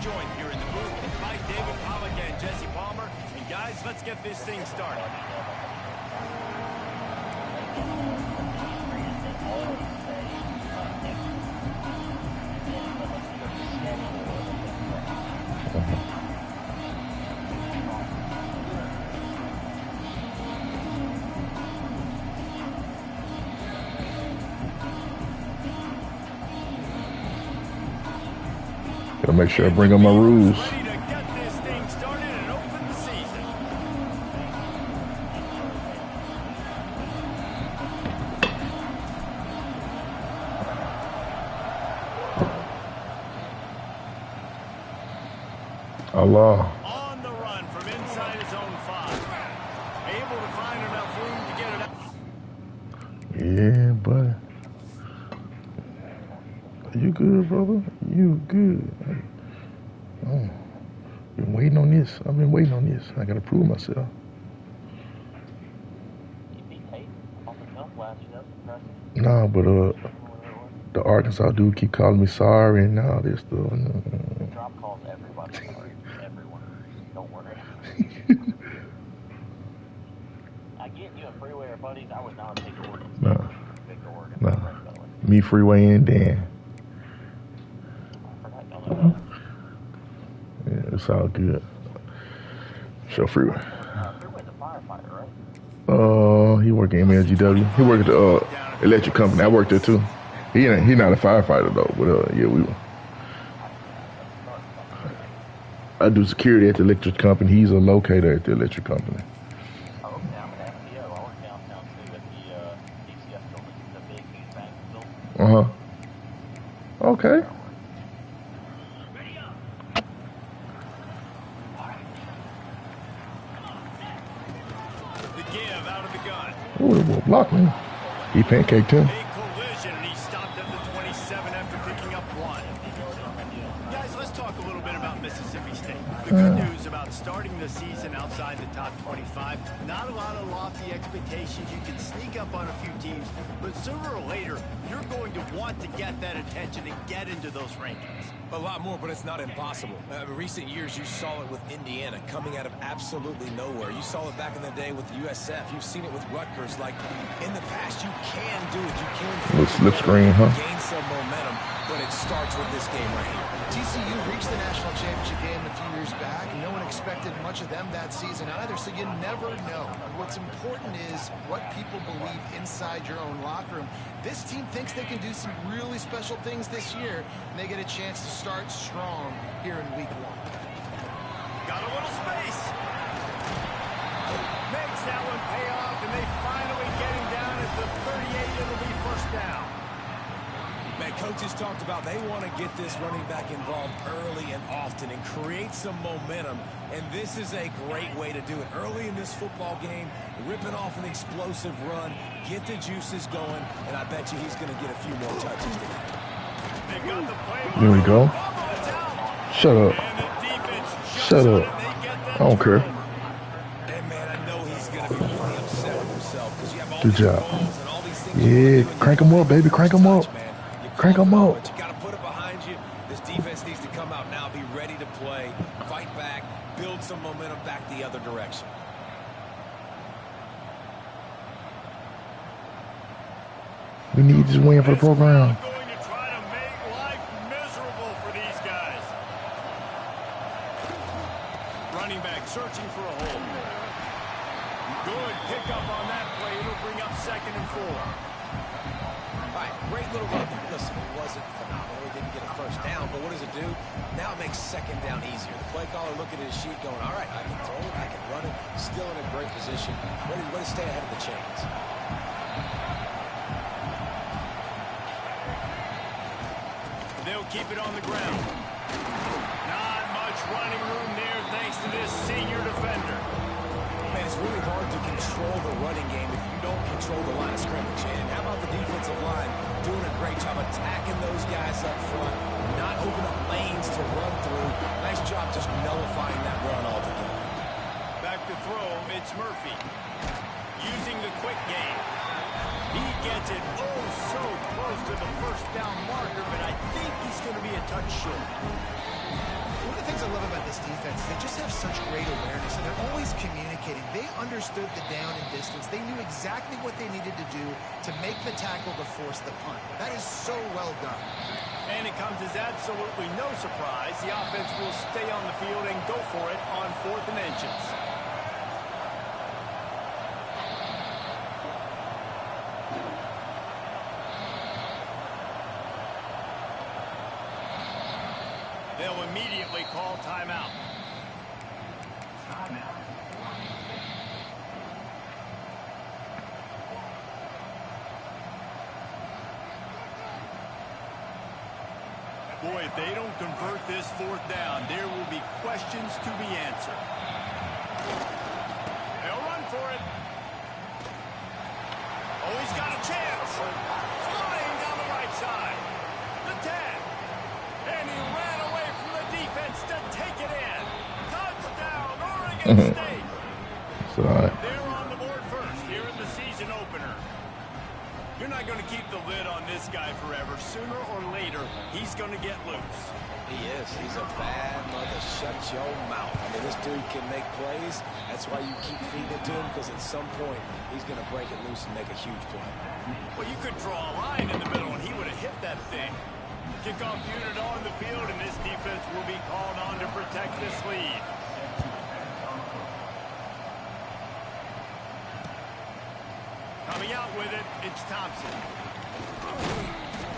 joined here in the booth by David Pollack and Jesse Palmer. And guys, let's get this thing started. Gotta make sure I bring up my rules. Ready to get this thing started and open the season. Allah. On the run from inside his own 5. Able to find enough room to get it out. Yeah, buddy. You good, brother? You good. Oh, been waiting on this. I've been waiting on this. I gotta prove myself. Nah, but the Arkansas dude keep calling me sorry and all this stuff. Drop calls everybody sorry. Everyone. Don't worry. I get you a freeway or buddies. I would not take Oregon. Nah. Oregon. Nah. Me, Freeway, and Dan. Yeah, it's all good. Show Freeway. Freeway's a firefighter, right? He work at MLGW. He work at the electric company. I work there too. He not a firefighter though, but yeah, we. I do security at the electric company. He's a locator at the electric company. Oh, okay. I'm an FBO. I work downtown too at the DCF building, the big huge bank building. Okay. The give out of the gun. Oh, the boy blocked me. He pancaked him. A collision, and he stopped at the 27 after picking up 1. Guys, let's talk a little bit about Mississippi State. The good news about starting the season outside the top 25, not a lot of lofty expectations. You can sneak up on a few teams, but sooner or later, you're going to want to get that attention and get into those rankings. A lot more, but it's not impossible. In recent years, you saw it with Indiana coming out of absolutely nowhere. You saw it back in the day with USF. You've seen it with Rutgers. Like, in the past, you can do it. You can Little slip screen, huh? gain some momentum, but it starts with this game right here. TCU reached the national championship game a few years back. No one expected much of them that season either, so you never know. What's important is what people believe inside your own locker room. This team thinks they can do some really special things this year, and they get a chance to start strong here in week 1. Got a little space. Makes that one pay off, and they finally get him down at the 38. It'll be first down. Man, coaches talked about they want to get this running back involved early and often and create some momentum, and this is a great way to do it. Early in this football game, ripping off an explosive run, get the juices going, and I bet you he's going to get a few more touches today. There we go. Shut up. Shut up. I don't care. And man, I know he's going to be really upset with himself because you have all Good these job. goals and all these things. Yeah, crank him up, baby. Crank him up. Crank him up. But you got to put it behind you. This defense needs to come out now, be ready to play, fight back, build some momentum back the other direction. We need this win for the program. Going to try to make life miserable for these guys. Running back searching for a hole. Good pickup on that play. It'll bring up 2nd and 4. All right, great little run. Listen, it wasn't phenomenal. He didn't get a first down, but what does it do? Now it makes 2nd down easier. The play caller looking at his sheet going, all right, I can throw it, I can run it. Still in a great position. Way to stay ahead of the chains. They'll keep it on the ground. Not much running room there thanks to this senior defender. Man, it's really hard to control the running game if you don't control the line of scrimmage. And how about the defensive line doing a great job attacking those guys up front, not open up lanes to run through. Nice job just nullifying that run altogether. Back to throw, it's Murphy. Using the quick game. He gets it so close to the first down marker, but I think he's going to be a touch short. love about this defense is they just have such great awareness, and they're always communicating. They understood the down and distance. They knew exactly what they needed to do to make the tackle to force the punt. That is so well done. And it comes as absolutely no surprise. The offense will stay on the field and go for it on 4th and inches. They'll immediately call timeout. Boy, if they don't convert this 4th down, there will be questions to be answered. They'll run for it. Oh, he's got a chance. Flying down the right side. The 10. And he ran away from the defense to take it in. Touchdown, Oregon State. Sorry. They're on the board first here in the season opener. You're not going to keep the lid on this guy forever. Sooner or later, he's going to get loose. He is. He's a bad mother. Shut your mouth. I mean, this dude can make plays. That's why you keep feeding it to him, because at some point, he's going to break it loose and make a huge play. Well, you could draw a line in the middle, and he would have hit that thing. Kickoff unit on the field, and this defense will be called on to protect this lead. Coming out with it, it's Thompson.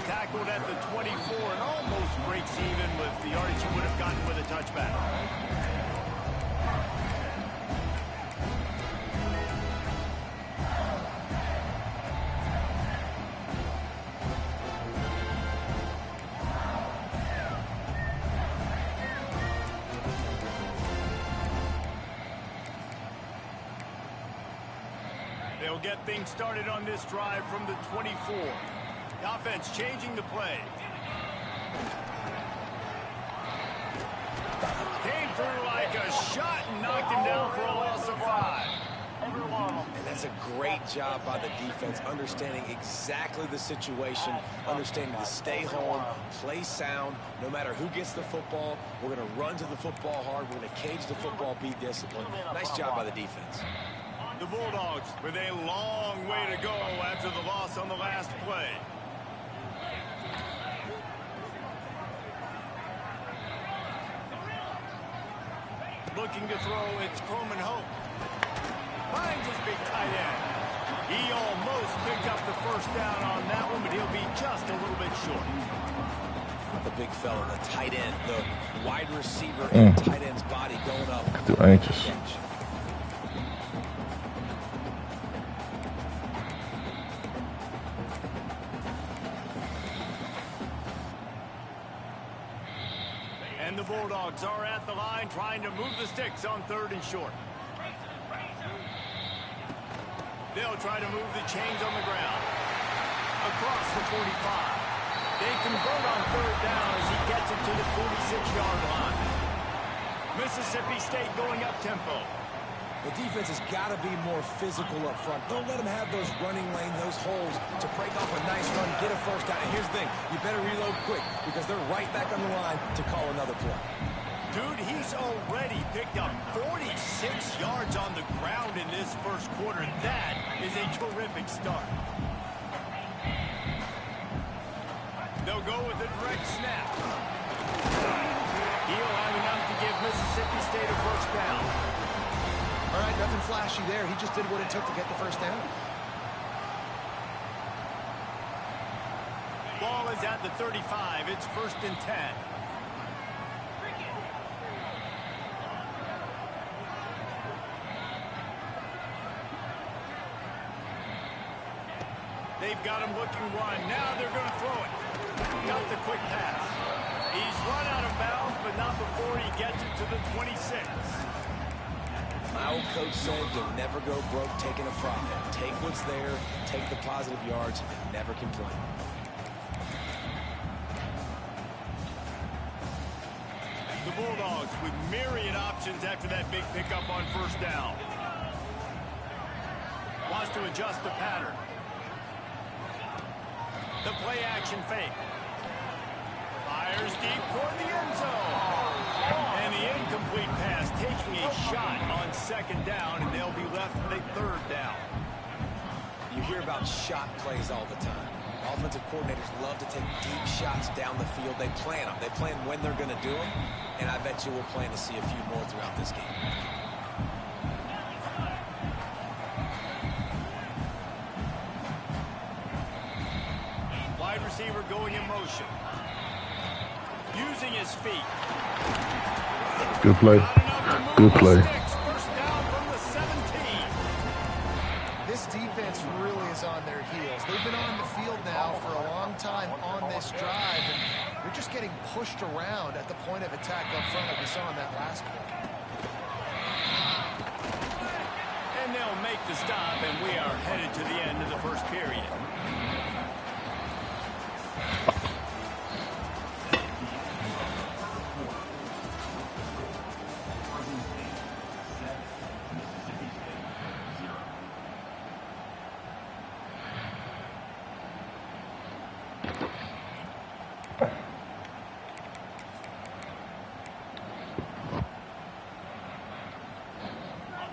Tackled at the 24 and almost breaks even with the yardage he would have gotten with a touchback. They'll get things started on this drive from the 24. The offense changing the play. Came through like a shot and knocked him down for a loss of 5. And that's a great job by the defense, understanding exactly the situation, understanding to stay home, play sound. No matter who gets the football, we're going to run to the football hard. We're going to cage the football, be disciplined. Nice job by the defense. The Bulldogs with a long way to go after the loss on the last play. Looking to throw, it's Coleman Hope. Finds his big tight end. He almost picked up the first down on that one, but he'll be just a little bit short. The big fella, the tight end, the wide receiver in the tight end's body going up. Too anxious. And the Bulldogs are at the line trying to move the sticks on 3rd and short. They'll try to move the chains on the ground. Across the 45. They convert on 3rd down as he gets it to the 46-yard line. Mississippi State going up tempo. The defense has got to be more physical up front. Don't let them have those running lanes, those holes to break off a nice run, get a first down. And here's the thing, you better reload quick because they're right back on the line to call another play. Dude, he's already picked up 46 yards on the ground in this first quarter. That is a terrific start. They'll go with a direct snap. He'll have enough to give Mississippi State a first down. All right, nothing flashy there. He just did what it took to get the first down. Ball is at the 35. It's 1st and 10. They've got him looking one. Now they're going to throw it. Got the quick pass. He's run out of bounds, but not before he gets it to the 26. My old coach said you'll never go broke taking a profit. Take what's there, take the positive yards, and never complain. The Bulldogs with myriad options after that big pickup on 1st down. Wants to adjust the pattern. The play action fake. Fires deep toward the end zone. And the taking a shot on second down, and they'll be left with a third down. You hear about shot plays all the time. Offensive coordinators love to take deep shots down the field. They plan them. They plan when they're going to do them, and I bet you we'll plan to see a few more throughout this game. Wide receiver going in motion. Using his feet. Good play. Good play. First down from the 17. This defense really is on their heels. They've been on the field now for a long time on this drive, and they're just getting pushed around at the point of attack up front like we saw on that last play. And they'll make the stop, and we are headed to the end of the first period.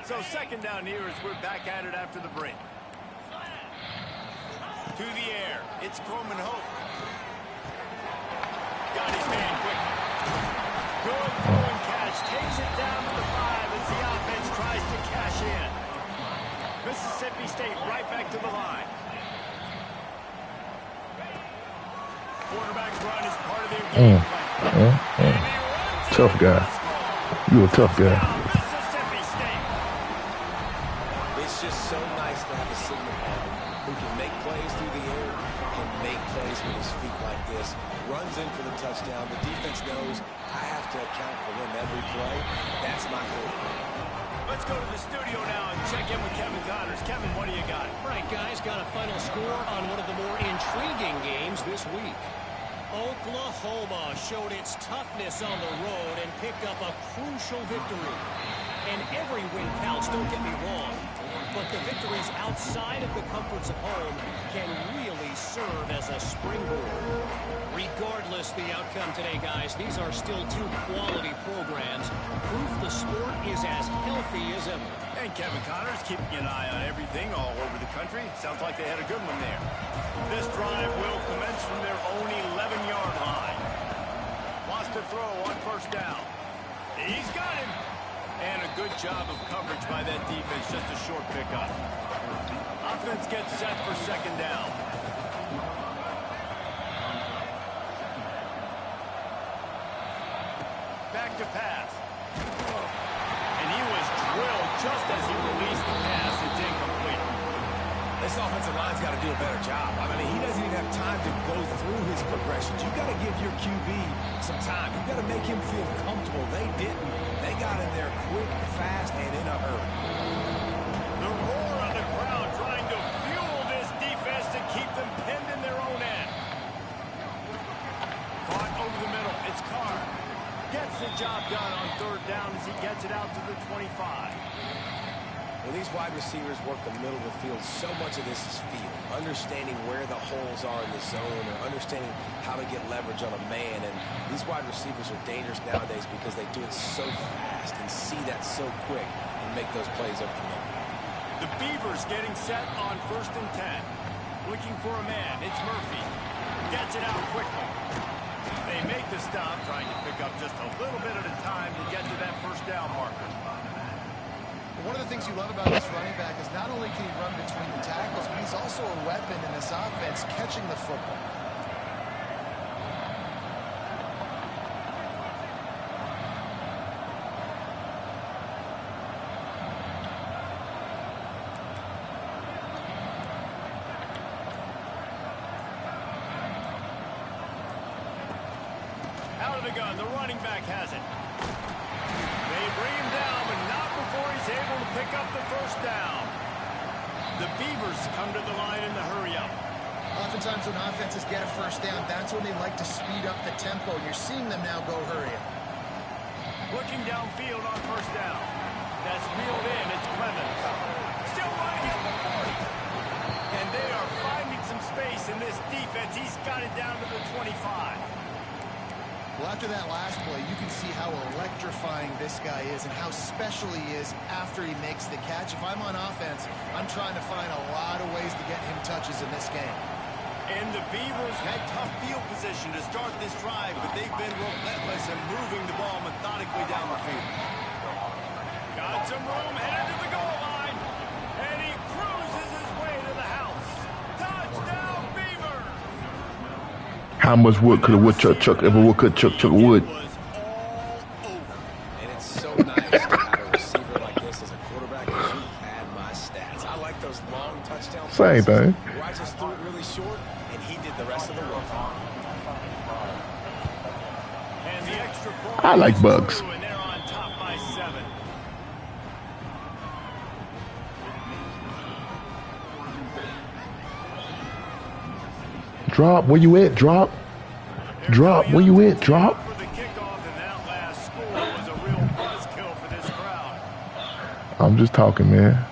So second down here as we're back at it after the break. To the air. It's Coleman Hope. Got his man quick. Good throwing catch. Takes it down to the 5 as the offense tries to cash in. Mississippi State right back to the line. Quarterback run is part of their game plan. Tough guy. You a tough guy. Mississippi State. It's just so nice to have a signal partner who can make plays through the air and make plays with his feet like this. Runs in for the touchdown. The defense knows I have to account for him every play. That's my goal. Let's go to the studio now and check in with Kevin Connors. Kevin, what do you got? All right, guys, got a final score on one of the more intriguing games this week. Oklahoma showed its toughness on the road and picked up a crucial victory. And every win counts, don't get me wrong. But the victories outside of the comforts of home can really serve as a springboard. Regardless the outcome today, guys, these are still two quality programs. Proof the sport is as healthy as ever. And Kevin Connors keeping an eye on everything all over the country. Sounds like they had a good one there. This drive will commence from their own 11-yard line. Wants to throw on first down. He's got him. And a good job of coverage by that defense. Just a short pickup. Offense gets set for second down. Back to pass. And he was drilled just as he released the pass. It's incomplete. This offensive line's got to do a better job. I mean, he doesn't even have time to go through his progressions. You've got to give your QB some time. You've got to make him feel comfortable. They didn't. They got in there quick, fast, and in a hurry. The roar of the crowd trying to fuel this defense to keep them pinned in their own end. Caught over the middle. It's Carr. Gets the job done on third down as he gets it out to the 25. When these wide receivers work the middle of the field, so much of this is feel. Understanding where the holes are in the zone or understanding how to get leverage on a man. And these wide receivers are dangerous nowadays because they do it so fast and see that so quick and make those plays over the middle. The Beavers getting set on 1st and 10. Looking for a man. It's Murphy. Gets it out quickly. They make the stop, trying to pick up just a little bit at a time to get to that first down marker. One of the things you love about this running back is not only can he run between the tackles, but he's also a weapon in this offense catching the football. Out of the gun, the running back has it. They bring him down, but not before he's able to pick up the first down. The Beavers come to the line in the hurry-up. Oftentimes when offenses get a first down, that's when they like to speed up the tempo. You're seeing them now go hurry-up. Looking downfield on first down. That's reeled in. It's Clemens. Still running at the 40. And they are finding some space in this defense. He's got it down to the 25. Well, after that last play, you can see how electric electrifying this guy is and how special he is after he makes the catch. If I'm on offense, I'm trying to find a lot of ways to get him touches in this game. And the Beavers had tough field position to start this drive, but they've been relentless in moving the ball methodically down the field. Got some room, headed to the goal line, and he cruises his way to the house. Touchdown, Beavers! How much wood could a woodchuck chuck if a woodchuck chuck wood? And it's so nice to have a receiver like this as a quarterback because you had my stats. I like those long touchdown Same thing. where I just threw it really short, and he did the rest of the work. And the extra point I like is bugs. through, and they're on top by 7. Drop, where you at? Drop. Drop, where you at? Drop. For the kickoff, and that last score was a real buzzkill for this crowd. I'm just talking, man.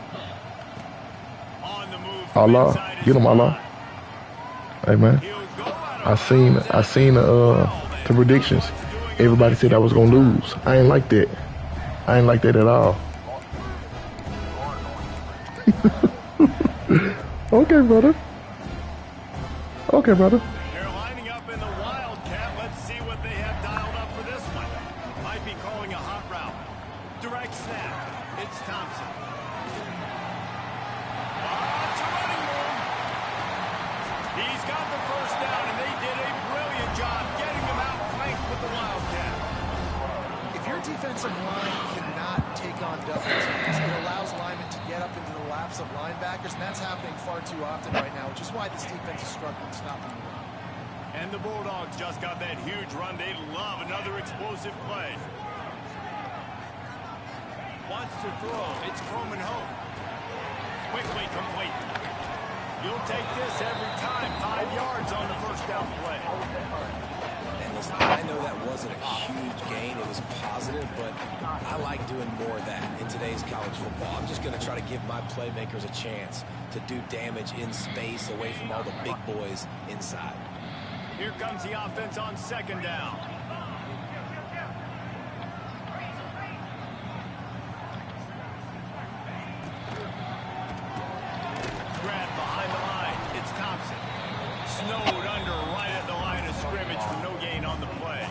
On the move from Allah, inside his get him, Allah. spot. Hey, man. He'll go out I of seen the predictions. Everybody said I was gonna lose. I ain't like that. I ain't like that at all. Okay, brother. Okay, brother. They're lining up in the Wildcat. Let's see what they have dialed up for this one. Might be calling a hot route. Direct snap. It's Thompson. It's a running room. He's got the first down, and they did a brilliant job getting him out flanked with the Wildcat. If your defensive line cannot take on double teams, it allows linemen to get up into the laps of linebackers, and that's happening far too often right now, which is why this defense is struggling stopping the run. And the Bulldogs just got that huge run. They love another explosive play. Wants to throw. It's Coleman Hope. Quickly complete. You'll take this every time. 5 yards on the first down play. And listen, I know that wasn't a huge gain. It was positive, but I like doing more of that in today's college football. I'm just going to try to give my playmakers a chance to do damage in space away from all the big boys inside. Here comes the offense on second down. Grab behind the line. It's Thompson. Snowed under right at the line of scrimmage for no gain on the play.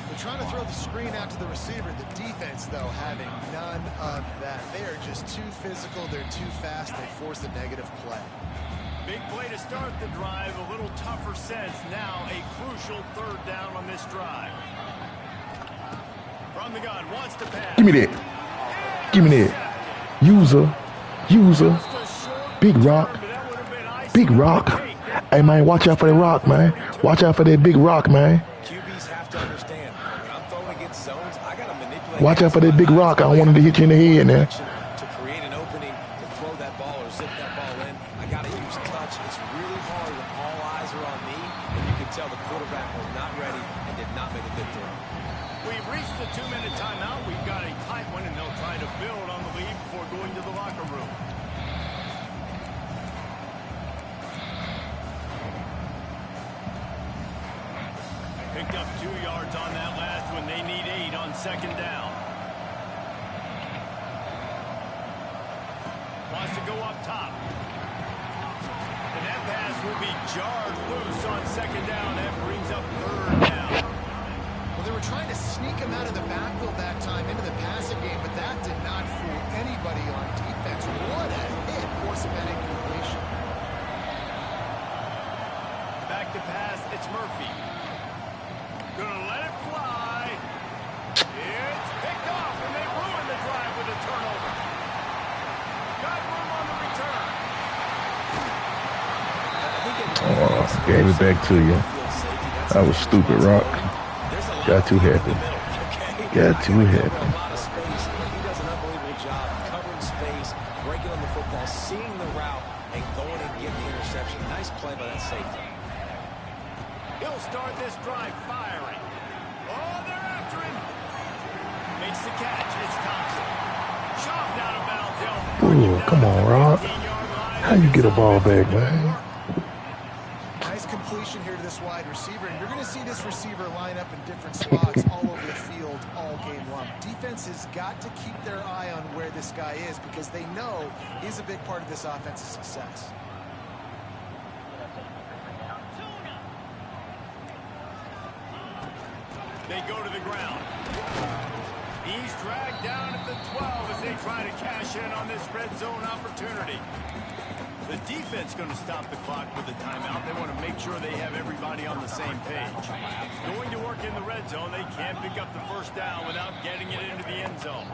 They're trying to throw the screen out to the receiver. The defense, though, having none of that. They are just too physical. They're too fast. They force a negative play. Big play to start the drive. A little tougher sense. Now a crucial third down on this drive. From the gun, wants to pass. Give me that. Give me that. User. Big rock. Big rock. Hey, man, watch out for that rock, man. Watch out for that big rock, man. QBs have to understand, when I'm throwing against zones, I got to manipulate. Watch out for that big rock. I don't want it to hit you in the head now. To create an opening, to throw that ball or zip that ball in, I got to use touch. It's really hard when all eyes are on me, and you can tell the quarterback was not ready and did not make a good throw. We've reached the 2-minute timeout. We've got a tight one, and they'll try to build on the lead before going to the locker room. Picked up 2 yards on that last one. They need 8 on second down. Wants to go up top. And that pass will be jarred loose on second down. That brings up third down. Well, they were trying to sneak him out of the backfield that time into the passing game, but that did not fool anybody on defense. What a hit, forcing that incompletion. Back to pass, it's Murphy. Gonna let it fly. It's picked off, and they ruin the drive with a turnover. Got room on the return. Oh, gave it back to you. That was stupid, Rock. Got too happy. Got too happy. A lot of space, but he does an unbelievable job covering space, breaking on the football, seeing the route, and going and getting the interception. Nice play by that safety. He'll start this drive firing. Oh, they're after him. Makes the catch. It's Thompson. Shoved out of bounds. Ooh, come on, Rock. How you get a ball back, man? Nice completion here to this wide receiver, and you're going to see this receiver line up in different spots all over the field all defense has got to keep their eye on where this guy is because they know he's a big part of this offense's success. They go to the ground. He's dragged down at the 12 as they try to cash in on this red zone opportunity. The defense going to stop the clock with a timeout. They want to make sure they have everybody on the same page. Going to work in the red zone. They can't pick up the first down without getting it into the end zone.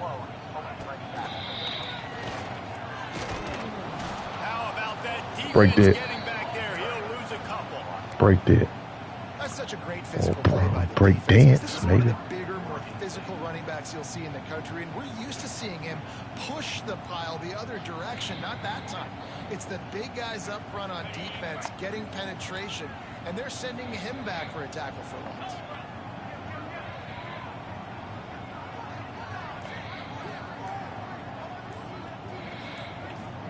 How about that defense Break that. getting back there? He'll lose a couple. Break that. That's such a great physical play by the break defense. dance, This is one of maybe. the bigger, more physical running backs you'll see in the country, and we're used to seeing him push the pile the other direction. Not that time. It's the big guys up front on defense getting penetration, and they're sending him back for a tackle for loss.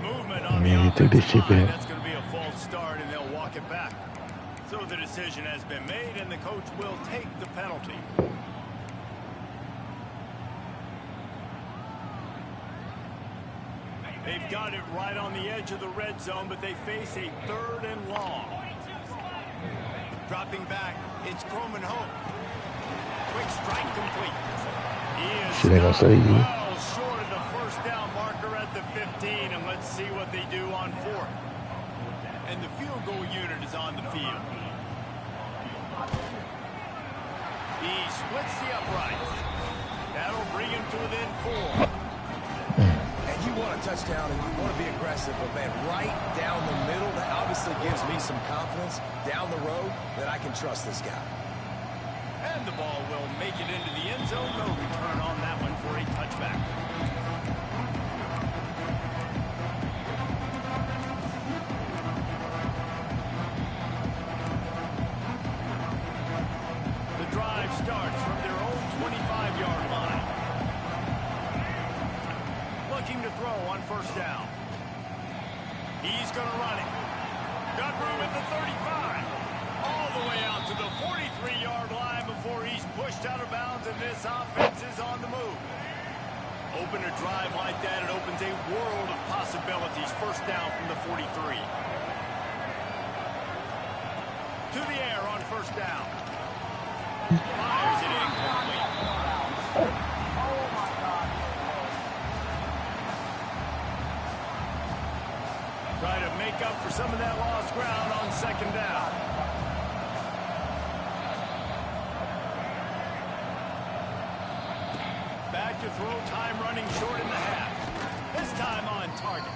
Movement on the You take this offensive shit line. back. That's going to be a false start, and they'll walk it back. So the decision has been made, and the coach will take the penalty. They've got it right on the edge of the red zone, but they face a 3rd and long. Dropping back, it's Croman Hope. Quick strike complete. He is Shit ain't gonna stopped save you. well short of the first down marker at the 15, and let's see what they do on 4th. And the field goal unit is on the field. He splits the uprights. That'll bring him to within 4. And you want a touchdown and you want to be aggressive, but man, right down the middle, that obviously gives me some confidence down the road that I can trust this guy. And the ball will make it into the end zone. No return on that one for a touchback. The drive starts from their own 25-yard line. Looking to throw on first down. He's going to run it. Got room at the 35. All the way out to the 43-yard line before he's pushed out of bounds, and this offense is on the move. Open a drive like that, it opens a world of possibilities. First down from the 43. To the air on first down. Fires it incomplete. Try to make up for some of that lost ground on second down. Back to throw, time running short in the half. This time on target.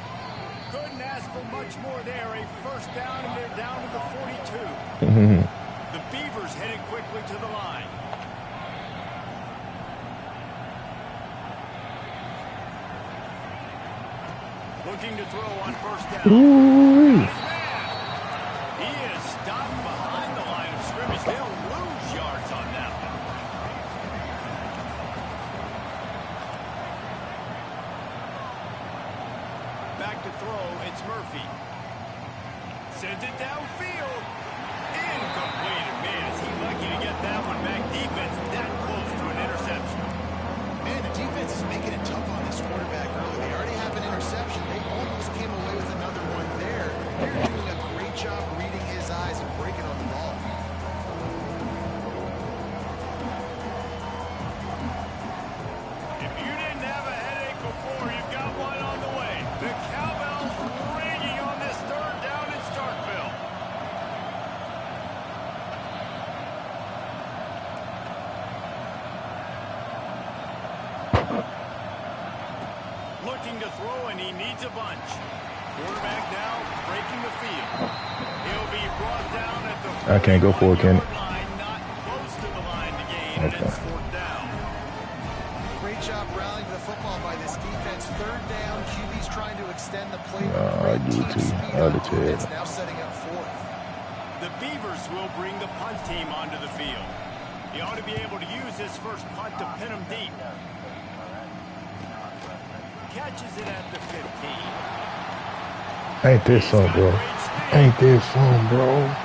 Couldn't ask for much more there. A first down, and they're down to the 42. The Beavers headed quickly to the line. Looking to throw on first down. Ooh. He is stopped behind the line of scrimmage. They'll lose yards on that one. Back to throw, it's Murphy. Sends it downfield. Incomplete. Man, is he lucky to get that one back. Defense that close to an interception. Man, the defense is making it tough on this quarterback early. They already have an interception. They almost came away with another one there. They're doing a great job reading his eyes and breaking on the ball. If you didn't have a headache before, you've got one on the way. The cowbell's ringing on this 3rd down in Starkville. Looking to throw, and he needs a bunch. Quarterback now breaking the field. He'll be brought down at the I can't go for it, can it? line, not close to the line to gain, and Okay. it's 4th down. Great job rallying the football by this defense. 3rd down, QB's trying to extend the play. I Great do team too. speed I on do too. defense, now setting up 4th. The Beavers will bring the punt team onto the field. He ought to be able to use this first punt to pin him deep. Catches it at the 15. Ain't this some, bro? Ain't this some, bro?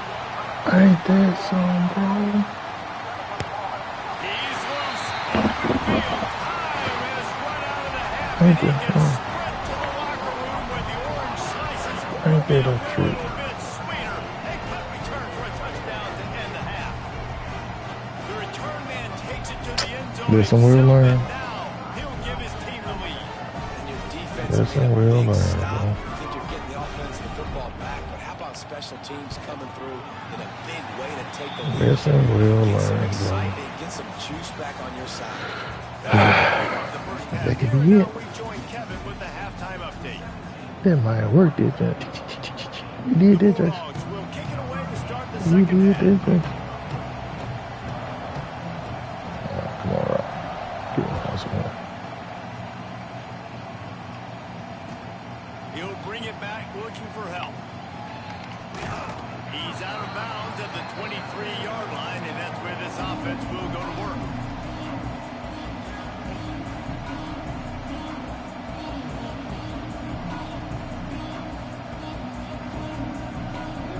Ain't this some, bro? He's loose. Open field. Time Ain't that, ain't that a treat? Listen, we'll learn. Listen, we'll learn, bro. You think you're getting the offense and the football back, but how about special teams coming through in a big way to take the lead? Listen, we'll Get some learn, bro. excitement, get some juice back on your side. That could be it. That might have worked, did that? You did that, Jason. You did that, Jason. Come on, Rob. Get him house one. He'll bring it back looking for help. He's out of bounds at the 23-yard line, and that's where this offense will go to work.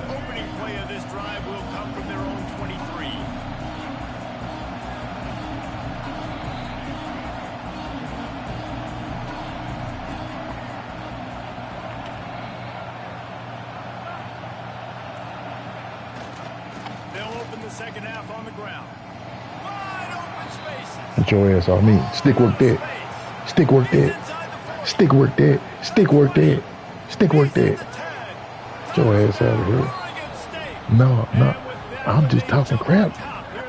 Opening play of this drive will come from their own 23. Second half on the ground. Wide open spaces. Get your ass off me. Stick work that. Stick work that. Stick work that. Stick work that. Stick work that. Get your ass out of here. No. I'm just talking crap.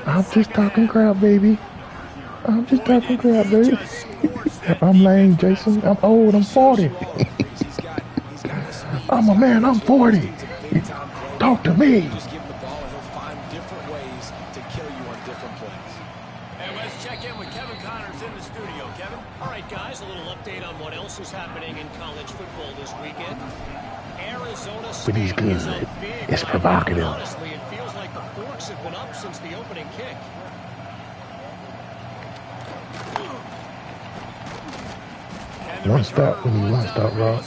I'm just talking crap, baby. I'm just talking crap, baby. I'm lame, Jason. I'm old. I'm 40. I'm a man. I'm 40. Talk to me. Guys, a little update on what else is happening in college football this weekend. Arizona But he's good. It's provocative. Honestly, it feels like the forks have been up since the opening kick. One stop, we need one stop, Rob.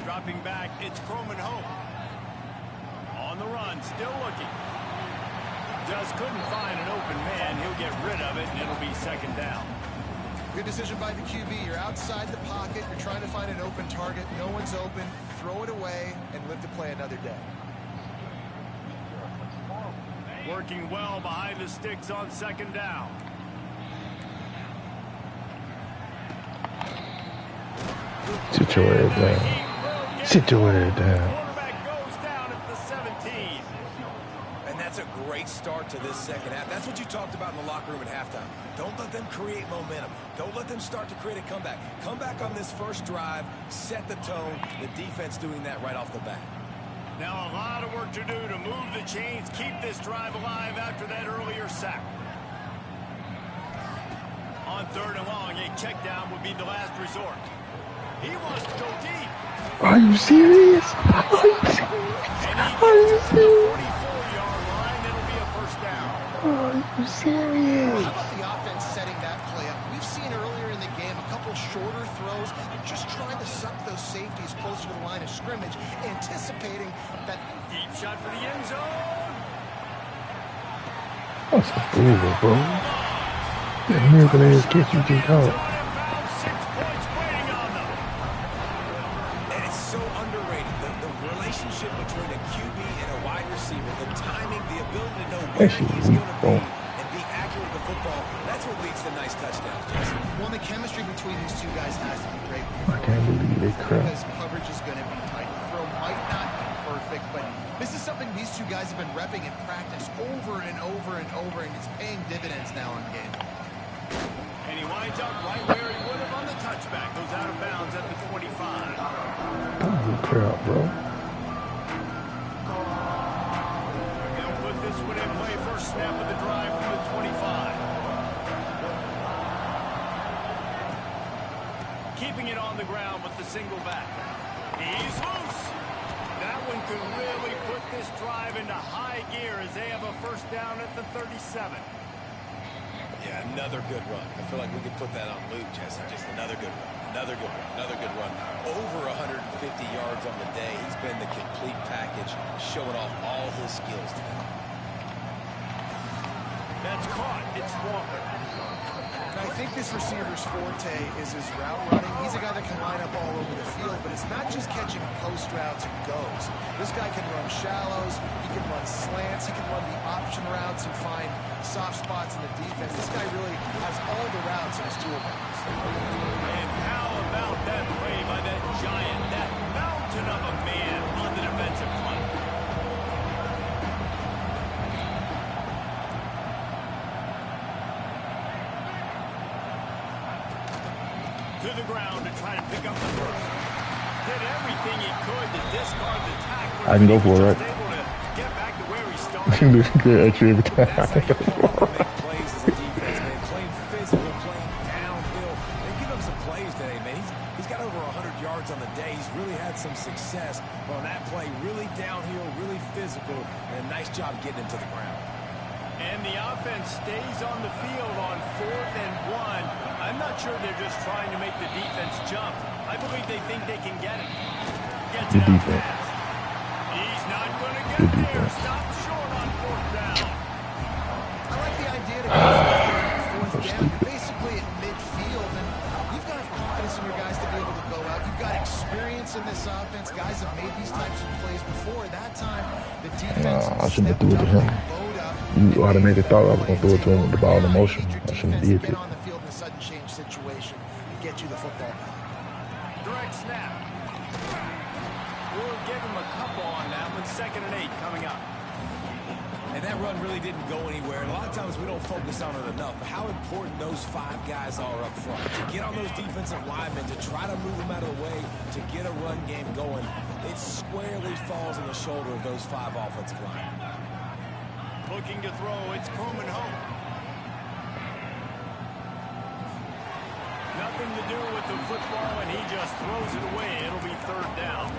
Dropping back, it's Croman home. On the run, still looking. Just couldn't find an open man. He'll get rid of it, and it'll be second down. Good decision by the QB. You're outside the pocket. You're trying to find an open target. No one's open. Throw it away and live to play another day. Working well behind the sticks on second down. Sit your ass down. Sit your ass down. Quarterback goes down at the 17. And that's a great start to this second half. That's what you talked about in the locker room at halftime. Don't let them create momentum. Don't let them start to create a comeback. Come back on this first drive, set the tone. The defense doing that right off the bat. Now a lot of work to do to move the chains, keep this drive alive after that earlier sack. On third and long, a check down would be the last resort. He wants to go deep. Are you serious? Are you serious? 44-yard line, it'll be a first down. Are you serious? How about the offense setting that play up? We've seen earlier in the game a couple shorter throws. They're just trying to suck those safeties closer to the line of scrimmage, anticipating that Deep shot for the end zone. That's over, bro. That miracle ass catch you just caught. And it's so underrated. The relationship between a QB and a wide receiver, the timing, the ability to know where he's going to be and be accurate with the football, that's what leads to nice touchdowns, Jason. well, the chemistry between these two guys has to be great. I can't believe they crap. Because coverage is going to be tight. The throw might not be perfect, but this is something these two guys have been repping in practice over and over and over, and it's paying dividends now in game. And he winds up right where he would have on the touchback. Goes out of bounds at the 25. Holy crap, bro. They'll put this one in play. First snap of the drive from the 25. Keeping it on the ground with the single back. He's loose. that one could really put this drive into high gear as they have a first down at the 37. Yeah, another good run. I feel like we could put that on loop, Jesse. Just another good run. Another good run. Another good run. Over 150 yards on the day. He's been the complete package, showing off all his skills today. That's caught. It's Walker. I think this receiver's forte is his route running. He's a guy that can line up all over the field, but it's not just catching post routes and goes. This guy can run shallows, he can run slants, he can run the option routes and find soft spots in the defense. This guy really has all the routes in his toolbox. And how about that play by that giant, that mountain of a man on the defensive front? To the ground to try to pick up the first. Did everything he could to discard the tackler. I can go for it. Able to get back to where he started. Good extra every time. That's how you call them big plays as a defense, man. Playing physical, playing downhill. They give him some plays today, man. He's got over 100 yards on the day. He's really had some success on that play. Really downhill, really physical, and a nice job getting him to the ground. And the offense stays on the field on 4th and 1. I'm not sure they're just trying to make the defense jump. I believe they think they can get it. Gets it out fast. He's not going to get there. Stop short on 4th down. I like the idea to go on 4th down. You're basically at midfield, and you've got confidence in your guys to be able to go out. You've got experience in this offense. Guys have made these types of plays before. That time, the defense I shouldn't have threw it to him. You automatically thought I was going to throw it to him with the ball in motion. I shouldn't have did it. On the field in a sudden change situation and get you the football back. Direct snap. We'll give him a couple on that one. 2nd and 8 coming up. And that run really didn't go anywhere. And a lot of times we don't focus on it enough. But how important those 5 guys are up front. To get on those defensive linemen, to try to move them out of the way, to get a run game going, it squarely falls on the shoulder of those 5 offensive linemen. Looking to throw, it's Coleman home. Nothing to do with the football, and he just throws it away. It'll be 3rd down.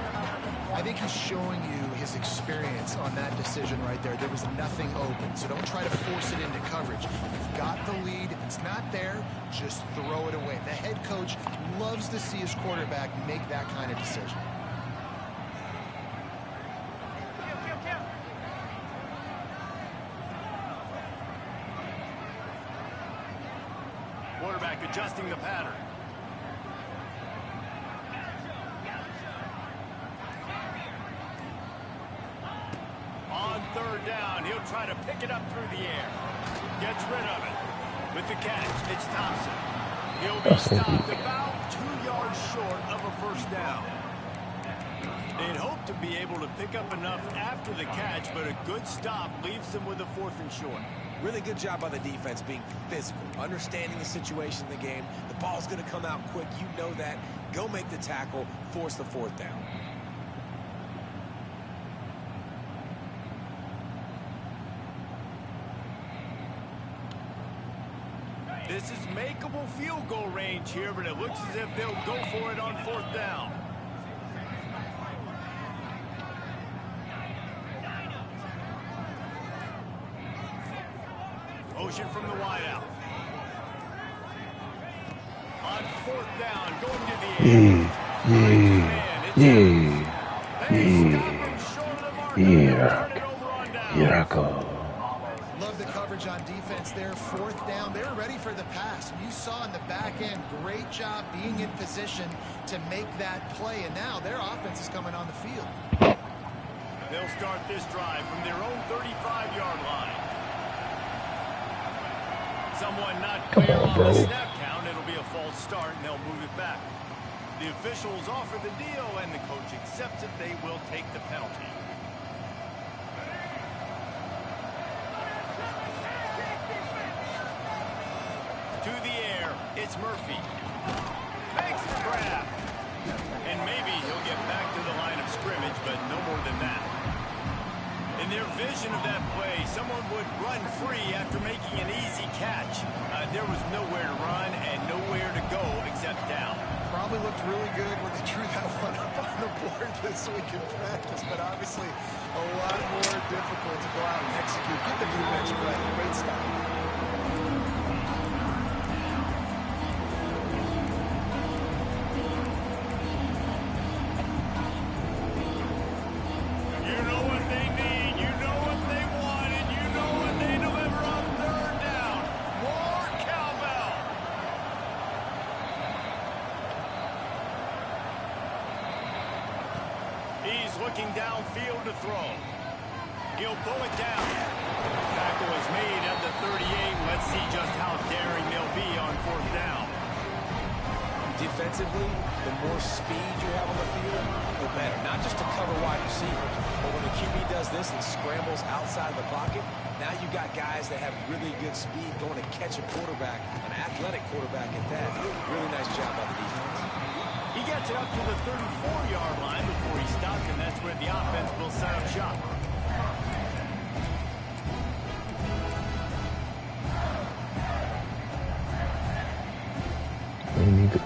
I think he's showing you his experience on that decision right there. There was nothing open, so don't try to force it into coverage. You've got the lead. If it's not there, just throw it away. The head coach loves to see his quarterback make that kind of decision. Quarterback adjusting the pattern. On 3rd down, he'll try to pick it up through the air. Gets rid of it. With the catch, it's Thompson. He'll be stopped about 2 yards short of a first down. They'd hope to be able to pick up enough after the catch, but a good stop leaves them with a 4th and short. Really good job by the defense being physical, understanding the situation in the game. The ball's going to come out quick. You know that. Go make the tackle, force the 4th down. This is makeable field goal range here, but it looks as if they'll go for it on 4th down. Motion from the wideout. On 4th down, going to the air. Love the coverage on defense there. 4th down. They were ready for the pass. You saw in the back end, great job being in position to make that play. And now their offense is coming on the field. They'll start this drive from their own 35-yard line. Someone not clear on the snap count. It'll be a false start, and they'll move it back. The officials offer the deal, and the coach accepts it. They will take the penalty. To the air, it's Murphy. Makes the grab. And maybe he'll get back to the line of scrimmage, but no more than that. In their vision of that play, someone would run free after making an easy catch. There was nowhere to run and nowhere to go except down. Probably looked really good when they drew that one up on the before this week in practice, but obviously a lot more difficult to go out and execute. Give the defense credit. Great stop. He's looking downfield to throw. He'll pull it down. Tackle is made at the 38. Let's see just how daring they'll be on 4th down. Defensively, the more speed you have on the field, the better. Not just to cover wide receivers, but when the QB does this and scrambles outside of the pocket, now you got guys that have really good speed going to catch a quarterback, an athletic quarterback at that. Really nice job by the defense. He gets it up to the 34-yard line before he's stopped, and that's where the offense will set up shop. We need to.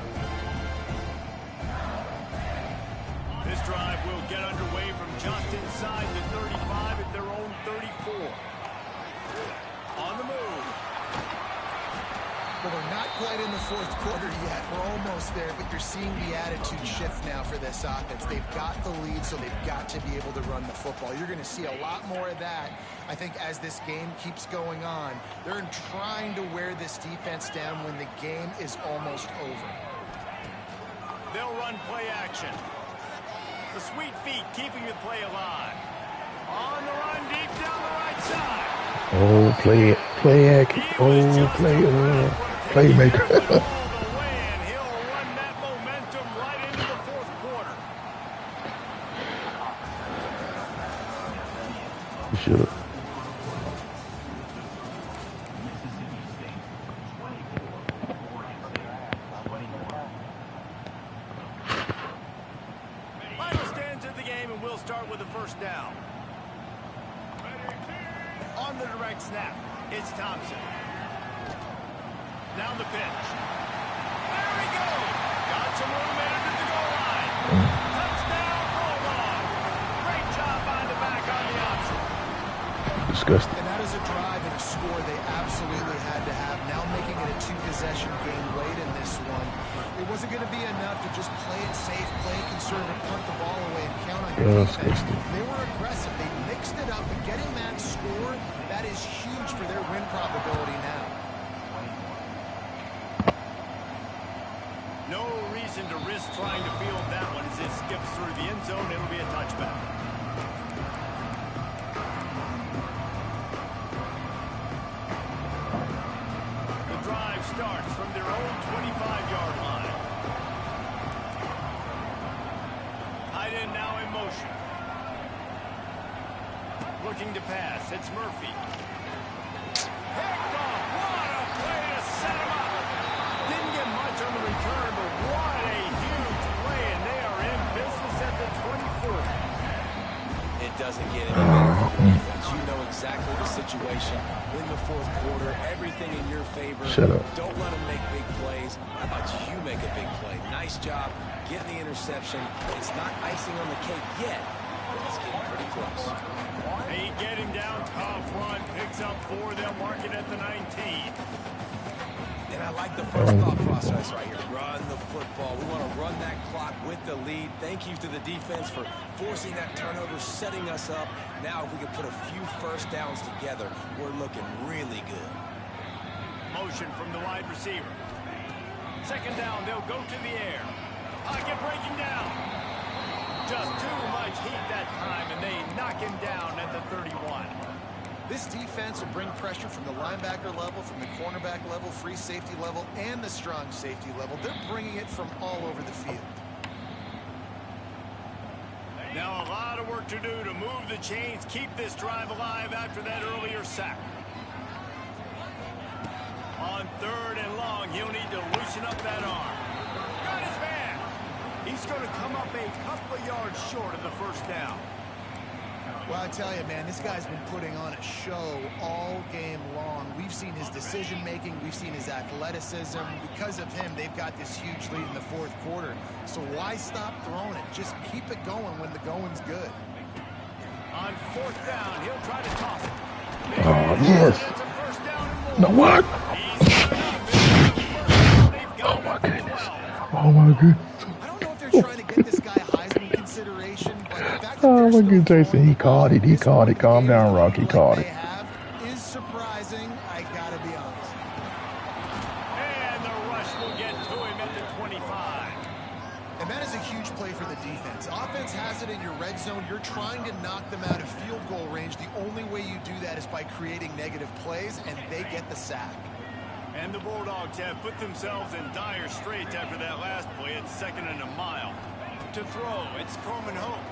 This drive will get underway from just inside the 35 at their own 34. On the move. Well, we're not quite in the 4th quarter yet. We're almost there, but you're seeing the attitude shift now for this offense. They've got the lead, so they've got to be able to run the football. You're going to see a lot more of that, I think, as this game keeps going on. They're trying to wear this defense down when the game is almost over. They'll run play action. The sweet feet keeping the play alive. On the run deep down the right side. Oh, play action. Oh, playmaker. All the way, and he'll run that momentum right into the 4th quarter. You should have. Final stands of the game, and we'll start with the 1st down. On the direct snap, it's Thompson. Down the pitch. There we go. Got some room under the goal line. Touchdown, Bulldog. Great job by the back on the option. Disgusting. And that is a drive and a score they absolutely had to have. Now making it a 2-possession game late in this one. It wasn't going to be enough to just play it safe, play it conservative, punt the ball away, and count on your defense. They were aggressive. They mixed it up, and getting that score, that is huge for their win probability now. No reason to risk trying to field that one as it skips through the end zone. It'll be a touchback. The drive starts from their own 25-yard line. Tight end now in motion. Looking to pass. It's Murphy. Picked off. What a play to set him up. Didn't get much on the return, but what a huge play, and they are in business at the 24. It doesn't get any better for the defense. You know exactly the situation. In the 4th quarter, everything in your favor. Shut up. Don't let them make big plays. How about you make a big play? Nice job getting the interception. It's not icing on the cake yet, but it's getting pretty close. They get him down, tough run, picks up 4, they'll mark it at the 19. And I like the first thought process right here. Run the football. We want to run that clock with the lead. Thank you to the defense for forcing that turnover, setting us up. Now if we can put a few 1st downs together, we're looking really good. Motion from the wide receiver. 2nd down, they'll go to the air. Pocket breaking down. Just too much heat that time, and they knock him down at the 31. This defense will bring pressure from the linebacker level, from the cornerback level, free safety level, and the strong safety level. They're bringing it from all over the field. Now a lot of work to do to move the chains, keep this drive alive after that earlier sack. On 3rd and long, he'll need to loosen up that arm. Got his man. He's going to come up a couple of yards short of the 1st down. Well, I tell you, man, this guy's been putting on a show all game long. We've seen his decision-making. We've seen his athleticism. Because of him, they've got this huge lead in the fourth quarter. So why stop throwing it? Just keep it going when the going's good. On fourth down, he'll try to toss it. Oh, yes. No, what? Oh, my goodness. Oh, my goodness. I don't know if they're trying to get this guy Heisman consideration, but the fact that Oh, my they're goodness, still Jason. He caught it. He caught it. Calm down, Rock. He caught it. is surprising, I gotta be honest. And the rush will get to him at the 25. And that is a huge play for the defense. Offense has it in your red zone. You're trying to knock them out of field goal range. The only way you do that is by creating negative plays, and they get the sack. And the Bulldogs have put themselves in dire straits after that last play. It's 2nd and a mile. To throw, it's Coleman Hope.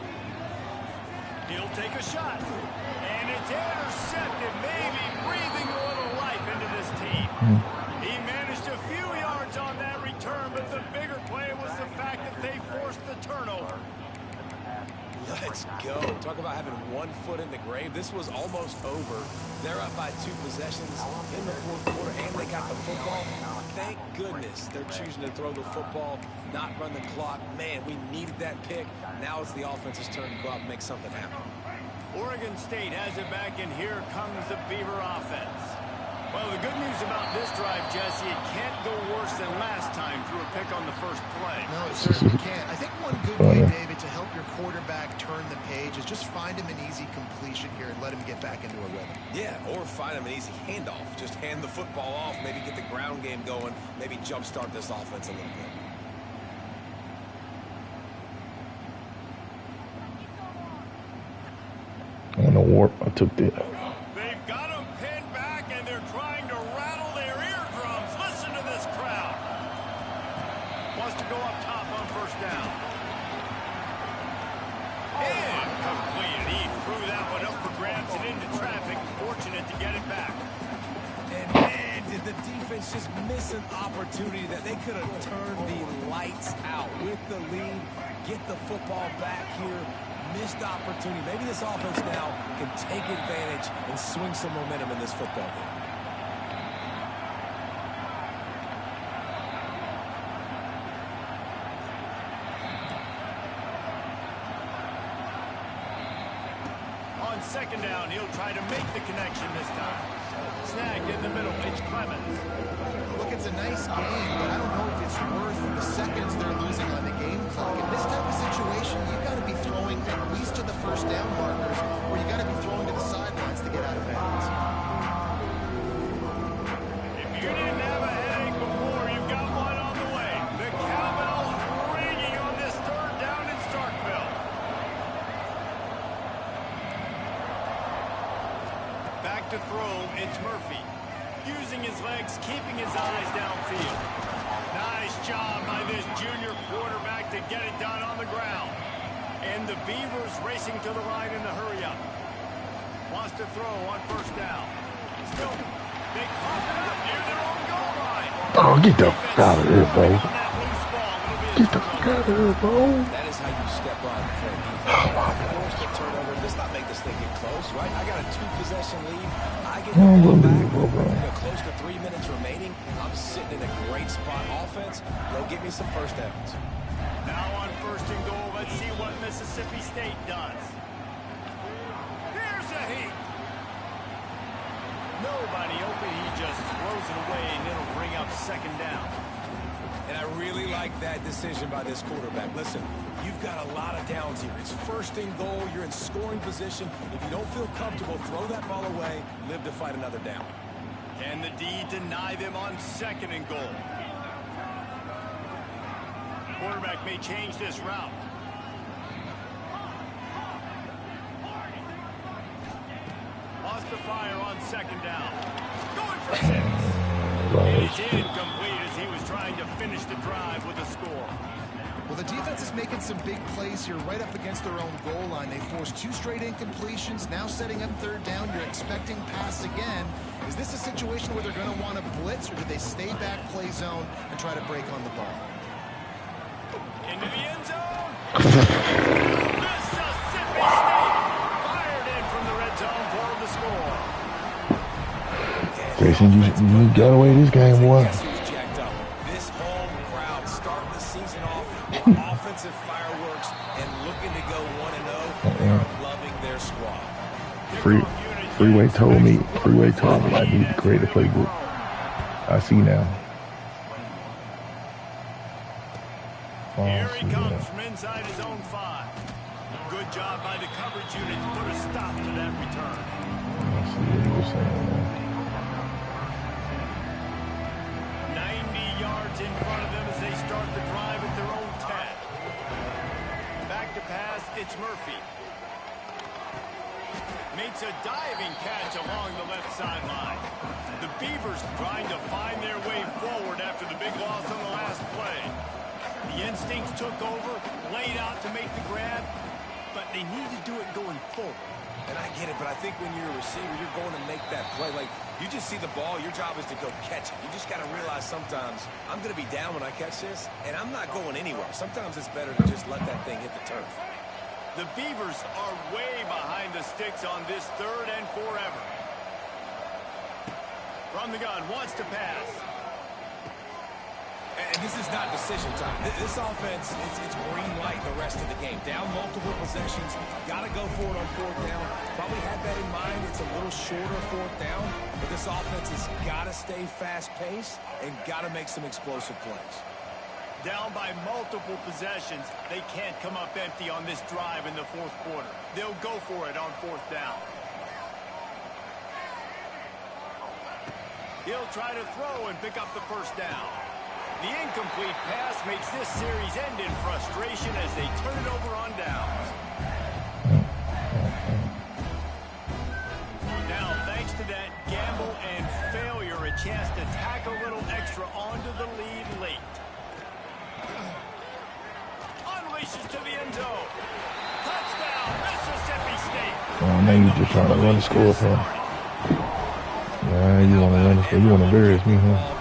He'll take a shot. And it's intercepted, maybe breathing a little life into this team. He managed a few yards on that return, but the bigger play was the fact that they forced the turnover. Let's go. Talk about having one foot in the grave. This was almost over. They're up by 2 possessions in the fourth quarter, and they got the football. Thank goodness they're choosing to throw the football, not run the clock. Man, we needed that pick. Now it's the offense's turn to go out and make something happen. Oregon State has it back, and here comes the Beaver offense. Well, the good news about this drive, Jesse, it can't go worse than last time through a pick on the first play. No, it certainly can't. I think one good way, David, to help your quarterback turn the page is just find him an easy completion here and let him get back into a rhythm. Yeah, or find him an easy handoff. Just hand the football off, maybe get the ground game going, maybe jumpstart this offense a little bit. I'm gonna warp. I took that. They've got him pinned back, and they're trying to rattle their eardrums. Listen to this crowd. Wants to go up top on first down. Incomplete. He threw that one up for grabs and into traffic. Fortunate to get it back. And man, did the defense just miss an opportunity that they could have turned the lights out with the lead, get the football back here. Missed opportunity. Maybe this offense now can take advantage and swing some momentum in this football game. On second down, he'll try to make the connection this time. Snagged in the middle. It's Clemens. Look, it's a nice game, but I don't know if it's worth the seconds they're losing on the game clock. In this type of situation, you've got to be throwing at least to the first down markers, or you've got to be throwing to the sidelines to get out of bounds. If you didn't have a headache before, you've got one on the way. The cowbell's ringing on this third down in Starkville. Back to throw, it's Murphy. Using his legs, keeping his eyes downfield. Nice job by this junior quarterback to get it done on the ground. And the Beavers racing to the line in the hurry-up. Wants to throw on first down. Still, they cough it up near their own goal line. Oh, get the fuck out of here, bro. Get the fuck out of here, bro. That is how you step on for a defense. Force the turnover. Let's not make this thing get close, right? I got a 2-possession lead. I get the ball back. Close to 3 minutes remaining. I'm sitting in a great spot. Offense, go get me some first downs. Now on first and goal, let's see what Mississippi State does. Here's a heat. Nobody open. He just throws it away, and it'll bring up second down. And I really like that decision by this quarterback. Listen, you've got a lot of downs here. It's first and goal. You're in scoring position. If you don't feel comfortable, throw that ball away. Live to fight another down. Can the D deny them on second and goal? Quarterback may change this route. Lost the fire on second down. Going for 6. It's incomplete as he was trying to finish the drive with a score. Well, the defense is making some big plays here right up against their own goal line. They forced 2 straight incompletions. Now setting up third down. You're expecting pass again. Is this a situation where they're going to want to blitz, or do they stay back, play zone, and try to break on the ball? Into the end zone. Mississippi State fired Mason, you got away this game, boy. This home crowd starting the season off with offensive fireworks and looking to go 1-0. They are loving their squad. Freeway told me I need to create a playbook. I see now. Here he comes from inside his own 5. Good job by the coverage unit to put a stop to that return. I see what he was saying now. 90 yards in front of them as they start the drive at their own 10. Back to pass, it's Murphy. Makes a diving catch along the left sideline. The Beavers trying to find their way forward after the big loss on the last play. The instincts took over, laid out to make the grab, but they need to do it going forward. And I get it, but I think when you're a receiver, you're going to make that play. Like, you just see the ball, your job is to go catch it. You just got to realize sometimes I'm going to be down when I catch this, and I'm not going anywhere. Sometimes it's better to just let that thing hit the turf. The Beavers are way behind the sticks on this 3rd and forever. From the gun, wants to pass. And this is not decision time. This offense, it's green light the rest of the game. Down multiple possessions, got to go for it on 4th down. Probably had that in mind. It's a little shorter 4th down, but this offense has got to stay fast-paced and got to make some explosive plays. Down by multiple possessions, they can't come up empty on this drive in the 4th quarter. They'll go for it on 4th down. He'll try to throw and pick up the 1st down. The incomplete pass makes this series end in frustration as they turn it over on downs. Now, thanks to that gamble and failure, a chance to tack a little extra onto the lead late. Unleashes to the end zone. Touchdown, Mississippi State. Oh, now you're just trying to run the score for him. Nah, you want to run the score. You want to embarrass me, huh?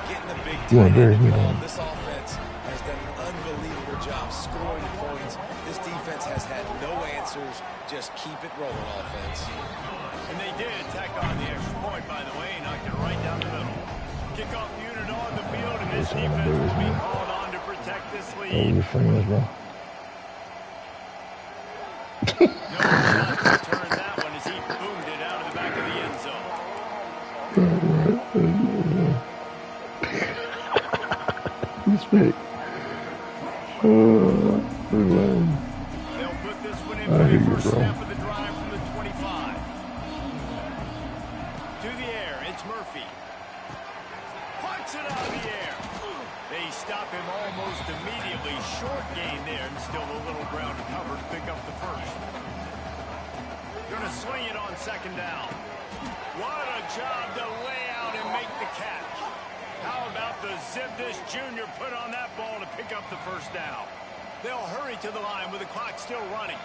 You want to embarrass me, huh? This offense has done an unbelievable job scoring points. This defense has had no answers. Just keep it rolling, offense. And they did tack on the extra point, by the way, knocked it right down the middle. Kickoff unit on the field, and this defense will be called on to protect this lead. Oh, you're famous, bro. No shot to return that one as he boomed it out of the back of the end zone. Respect. They'll put this one in for the first snap of the drive from the 25. To the air, it's Murphy. Punts it out of the air. They stop him almost immediately. Short gain there, and still a little ground to cover to pick up the 1st. Gonna swing it on 2nd down. What a job to lay out and make the catch. How about the zip this junior put on that ball to pick up the 1st down? They'll hurry to the line with the clock still running.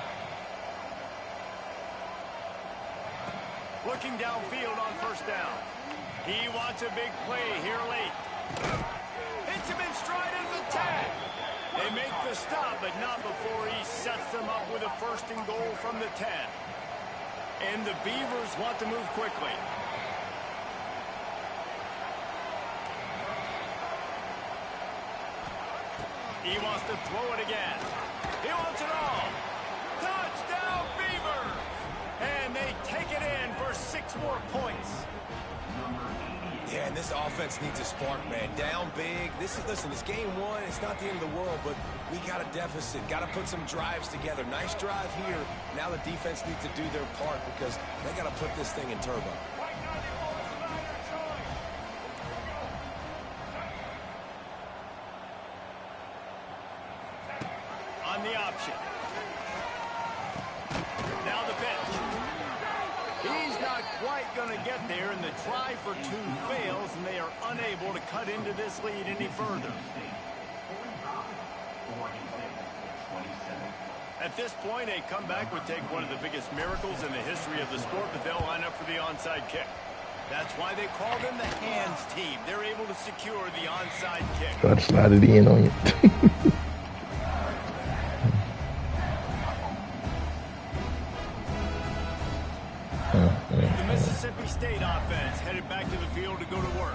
Looking downfield on 1st down. He wants a big play here late. Hits him in stride of the tag. They make the stop, but not before he sets them up with a 1st and goal from the 10. And the Beavers want to move quickly. He wants to throw it again. He wants it all. Touchdown, Beavers! And they take it in for 6 more points. Yeah, and this offense needs a spark, man. Down big. Listen, it's game 1. It's not the end of the world, but we got a deficit. Got to put some drives together. Nice drive here. Now the defense needs to do their part because they got to put this thing in turbo. On the option. Now the pitch. He's not quite going to get there, and the try for 2 fails, and they are unable to cut into this lead any further. At this point, a comeback would take one of the biggest miracles in the history of the sport, but they'll line up for the onside kick. That's why they call them the hands team. They're able to secure the onside kick. Try to slide it in on you. The Mississippi Mississippi State offense headed back to the field to go to work.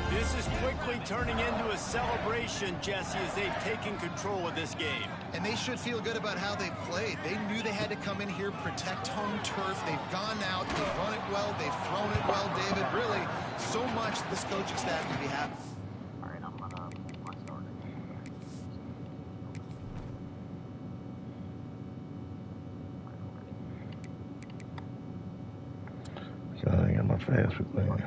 This is quickly turning into a celebration, Jesse, as they've taken control of this game. And they should feel good about how they've played. They knew they had to come in here, protect home turf. They've gone out, they've run it well, they've thrown it well, David. Really, so much this coaching staff can be happy. All right, I'm gonna start it. I got my fast food thing.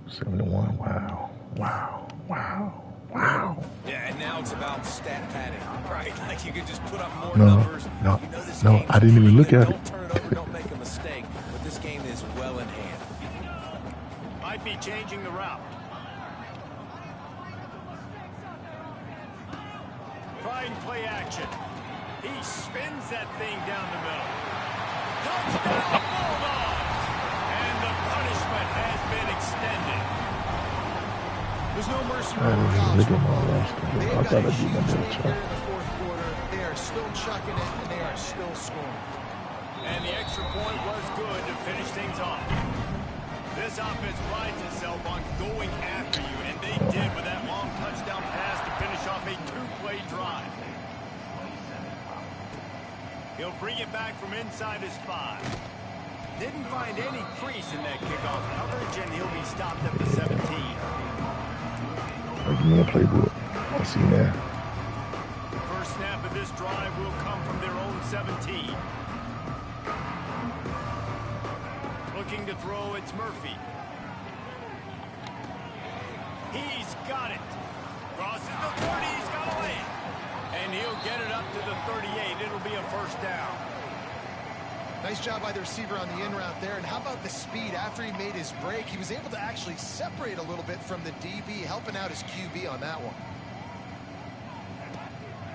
71. Wow. Wow. Wow. Wow. Yeah, and now it's about stat padding, right? Like you could just put up more No, numbers. no, You know this no, game's I didn't even look good. at it. Don't turn it over, don't make a mistake. But this game is well in hand. Might be changing the route. Trying play action. He spins that thing down the middle. Touchdown, Bulldogs! And the punishment has been extended. There's no mercy I didn't even look at my roster. They've I got thought a I'd do my huge little lead chart. here in the fourth quarter. They are still chucking it, and they are still scoring. And the extra point was good to finish things off. This offense prides itself on going after you, and they did with that long touchdown pass to finish off a two-play drive. He'll bring it back from inside his 5. Didn't find any crease in that kickoff coverage, and he'll be stopped at the 17. Give me a playbook. I see now. First snap of this drive will come from their own 17. Looking to throw, it's Murphy. He's got it. Crosses the 30, he's got to land. And he'll get it up to the 38. It'll be a first down. Nice job by the receiver on the in route there. And how about the speed? After he made his break, he was able to actually separate a little bit from the DB, helping out his QB on that one.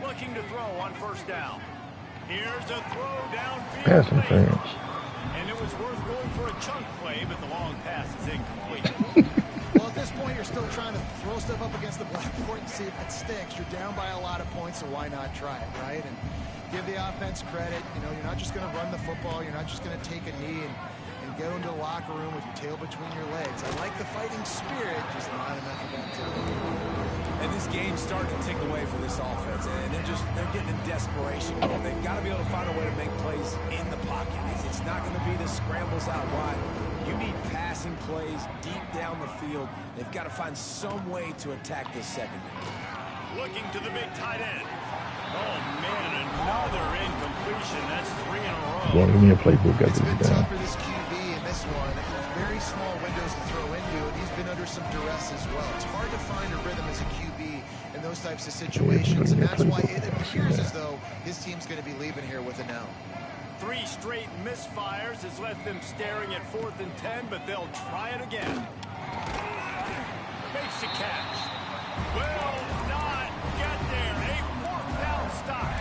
Looking to throw on first down. Here's a throw downfield. Pass interference. And it was worth going for a chunk play, but the long pass is incomplete. Well, at this point, you're still trying to throw stuff up against the blackboard and see if it sticks. You're down by a lot of points, so why not try it, right? And give the offense credit. You know, you're not just going to run the football. You're not just going to take a knee and go into the locker room with your tail between your legs. I like the fighting spirit, just not enough of that today. And this game's starting to take away from this offense, and they're getting in desperation mode. They've got to be able to find a way to make plays in the pocket. It's not going to be the scrambles out wide. You need passing plays deep down the field. They've got to find some way to attack this secondary. Looking to the big tight end. Oh, man, another incompletion. That's 3 in a row. Don't give me a playbook. Got It's this been down. tough for this QB in this one. Very small windows to throw into, and he's been under some duress as well. It's hard to find a rhythm as a QB in those types of situations, and that's why it appears as though his team's going to be leaving here with an L. 3 straight misfires has left them staring at 4th and 10, but they'll try it again. Makes the catch. Will not get there. A 4th down stop.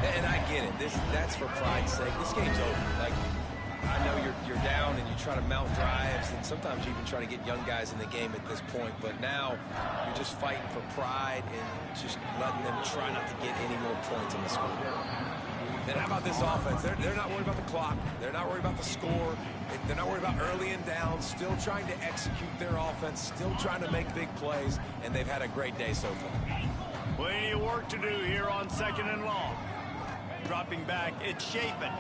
And I get it. That's for pride's sake. This game's over. Like, I know you're down and you try to mount drives, and sometimes you even try to get young guys in the game at this point. But now you're just fighting for pride and just letting them try not to get any more points in the score. And how about this offense? They're not worried about the clock. They're not worried about the score. They're not worried about early and down. Still trying to execute their offense. Still trying to make big plays. And they've had a great day so far. Plenty of work to do here on 2nd and long. Dropping back, it's Chapin.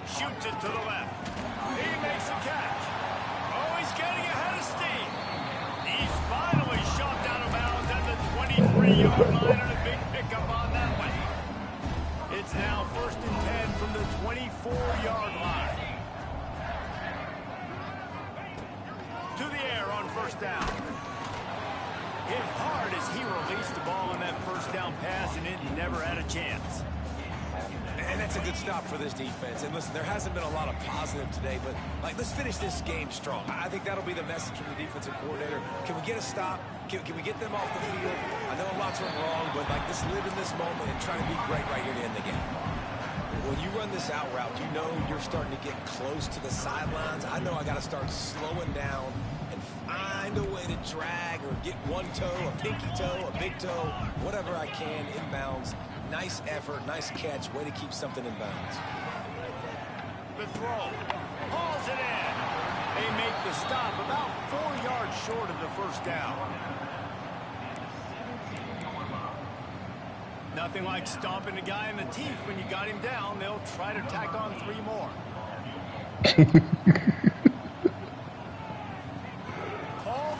Shoots it to the left. He makes a catch. Oh, he's getting ahead of steam. He's finally shoved out of bounds at the 23-yard line, and a big pickup on that one. It's now 1st and 10 from the 24-yard line. To the air on 1st down. Hit hard as he released the ball on that 1st down pass, and it never had a chance. And that's a good stop for this defense. And listen, there hasn't been a lot of positive today, but like, let's finish this game strong. I think that'll be the message from the defensive coordinator. Can we get a stop? Can we get them off the field? I know lots went wrong, but like, let's live in this moment and try to be great right here to end the game. When you run this out route, you know you're starting to get close to the sidelines. I know I got to start slowing down and find a way to drag or get one toe, a pinky toe, a big toe, whatever I can inbounds. Nice effort, nice catch, way to keep something in bounds. the throw. Hauls it in. They make the stop about 4 yards short of the first down. Nothing like stomping a guy in the teeth when you got him down. They'll try to tack on 3 more. Called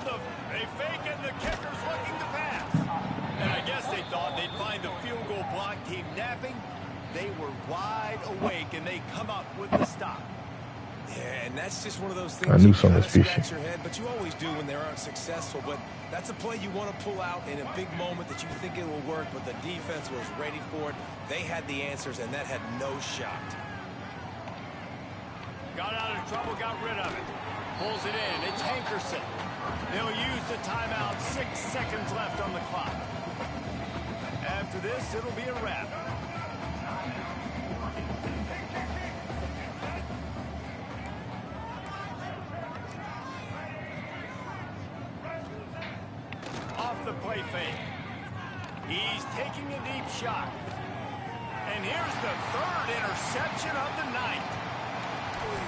they fake and the kicker's looking to pass. And I guess they thought they'd find the field goal block team napping. They were wide awake and they come up with the stop. Yeah, and that's just one of those things I knew you something kind was of fishy. scratch your head, but you always do when they aren't successful. But that's a play you want to pull out in a big moment that you think it will work, but the defense was ready for it. They had the answers, and that had no shot. Got out of trouble, got rid of it. Pulls it in. It's Hankerson. They'll use the timeout. 6 seconds left on the clock. After this, it'll be a wrap. Off the play fake. He's taking a deep shot. And here's the 3rd interception of the night.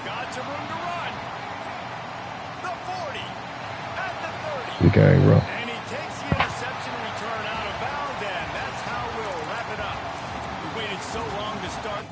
Got some room to run. The 40. At the 30. Big gang, bro. And he takes the interception return out of bounds, and that's how we'll wrap it up. We waited so long to start.